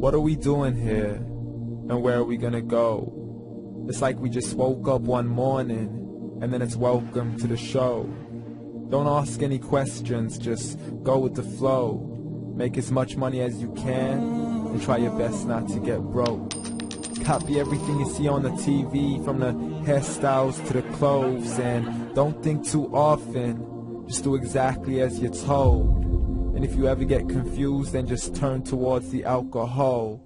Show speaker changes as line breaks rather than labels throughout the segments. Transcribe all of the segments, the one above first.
What are we doing here? And where are we gonna go? It's like we just woke up one morning, and then it's welcome to the show. Don't ask any questions, just go with the flow. Make as much money as you can, and try your best not to get broke. Copy everything you see on the TV, from the hairstyles to the clothes, and don't think too often, just do exactly as you're told. And if you ever get confused, then just turn towards the alcohol.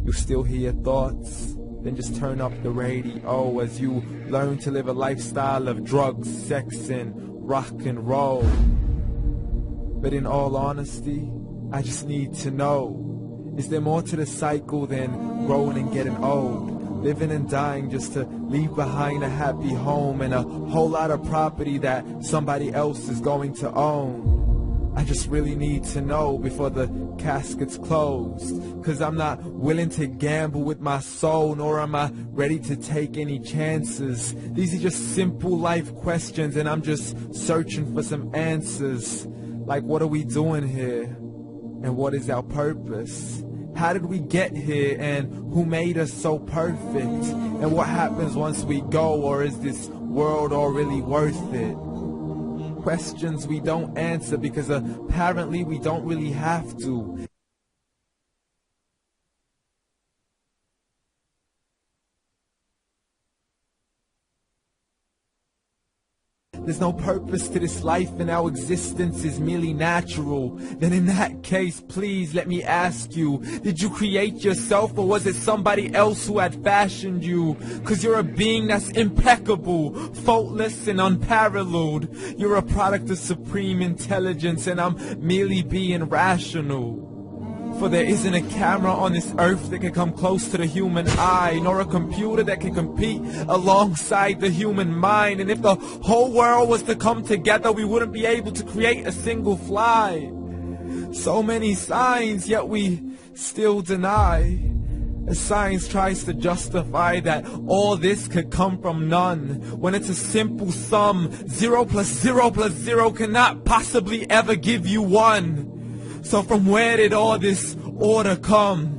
You still hear your thoughts? Then just turn up the radio as you learn to live a lifestyle of drugs, sex, and rock and roll. But in all honesty, I just need to know, is there more to the cycle than growing and getting old? Living and dying just to leave behind a happy home and a whole lot of property that somebody else is going to own. I just really need to know before the casket's closed, 'cause I'm not willing to gamble with my soul, nor am I ready to take any chances. These are just simple life questions, and I'm just searching for some answers. Like, what are we doing here? And what is our purpose? How did we get here, and who made us so perfect? And what happens once we go, or is this world all really worth it? Questions we don't answer because apparently we don't really have to. There's no purpose to this life and our existence is merely natural. Then in that case, please let me ask you, did you create yourself, or was it somebody else who had fashioned you? 'Cause you're a being that's impeccable, faultless and unparalleled. You're a product of supreme intelligence, and I'm merely being rational. For there isn't a camera on this earth that can come close to the human eye, nor a computer that can compete alongside the human mind. And if the whole world was to come together, we wouldn't be able to create a single fly. So many signs, yet we still deny. As science tries to justify that all this could come from none, when it's a simple sum. 0 plus 0 plus 0 cannot possibly ever give you 1. So from where did all this order come?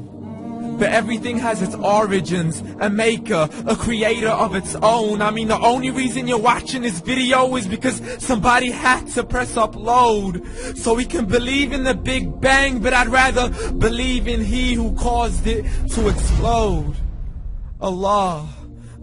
But everything has its origins, a maker, a creator of its own. I mean, the only reason you're watching this video is because somebody had to press upload. So we can believe in the Big Bang, but I'd rather believe in He who caused it to explode. Allah,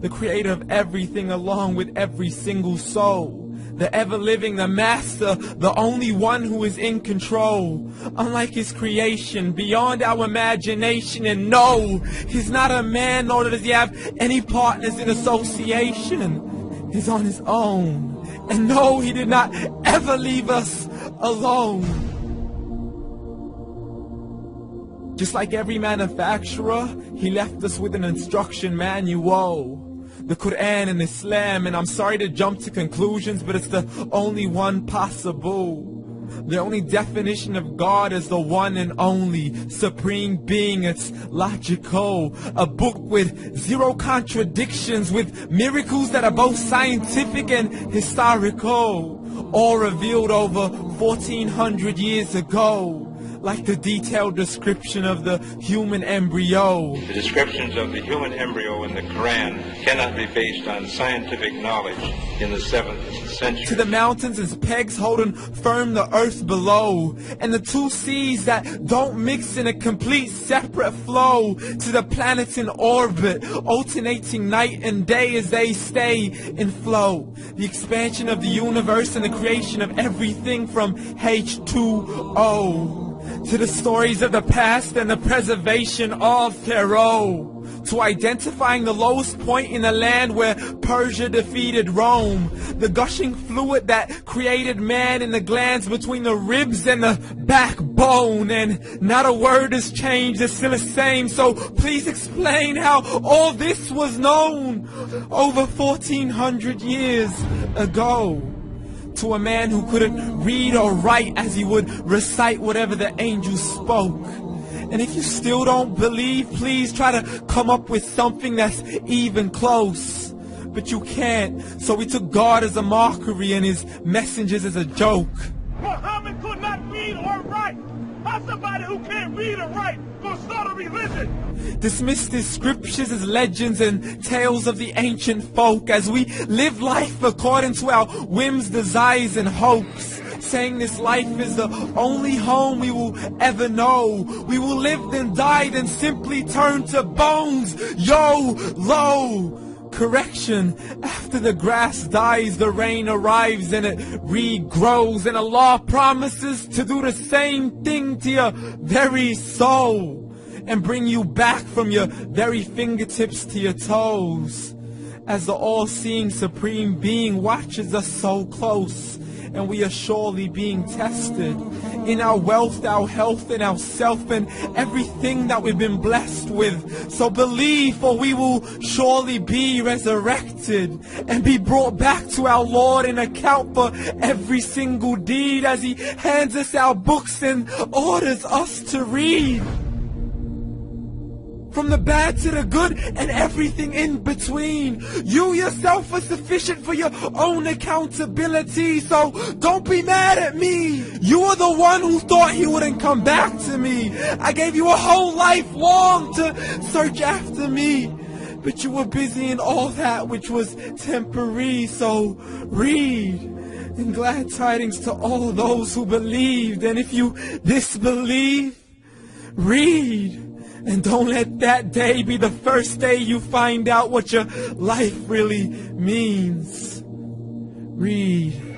the creator of everything along with every single soul. The ever-living, the master, the only one who is in control. Unlike his creation, beyond our imagination. And no, he's not a man, nor does he have any partners in association. He's on his own. And no, he did not ever leave us alone. Just like every manufacturer, he left us with an instruction manual. The Quran and Islam, and I'm sorry to jump to conclusions, but it's the only one possible. The only definition of God is the one and only supreme being. It's logical, a book with 0 contradictions, with miracles that are both scientific and historical, all revealed over 1400 years ago. Like the detailed description of the human embryo.
The descriptions of the human embryo in the Quran cannot be based on scientific knowledge in the 7th century.
To the mountains as pegs holding firm the earth below, and the 2 seas that don't mix in a complete separate flow. To the planets in orbit, alternating night and day as they stay in flow. The expansion of the universe and the creation of everything from H2O. To the stories of the past and the preservation of Pharaoh. To identifying the lowest point in the land where Persia defeated Rome. The gushing fluid that created man in the glands between the ribs and the backbone. And not a word has changed, it's still the same. So please explain how all this was known over 1400 years ago. To a man who couldn't read or write, as he would recite whatever the angels spoke. And if you still don't believe, please try to come up with something that's even close. But you can't, so we took God as a mockery and his messengers as a joke.
Muhammad could not read or write. How's somebody who can't read or write gonna start a religion?
Dismiss these scriptures as legends and tales of the ancient folk as we live life according to our whims, desires, and hopes. Saying this life is the only home we will ever know. We will live then die then simply turn to bones. YOLO! Correction, after the grass dies, the rain arrives and it regrows, and Allah promises to do the same thing to your very soul and bring you back from your very fingertips to your toes, as the all-seeing supreme being watches us so close, and we are surely being tested in our wealth, our health, and our self, and everything that we've been blessed with. So believe, for we will surely be resurrected and be brought back to our Lord and account for every single deed as He hands us our books and orders us to read. From the bad to the good and everything in between. You yourself are sufficient for your own accountability, so don't be mad at me. You are the one who thought He wouldn't come back to me. I gave you a whole life long to search after me, but you were busy in all that which was temporary, so read. And glad tidings to all those who believed, and if you disbelieve, read. And don't let that day be the first day you find out what your life really means. Read.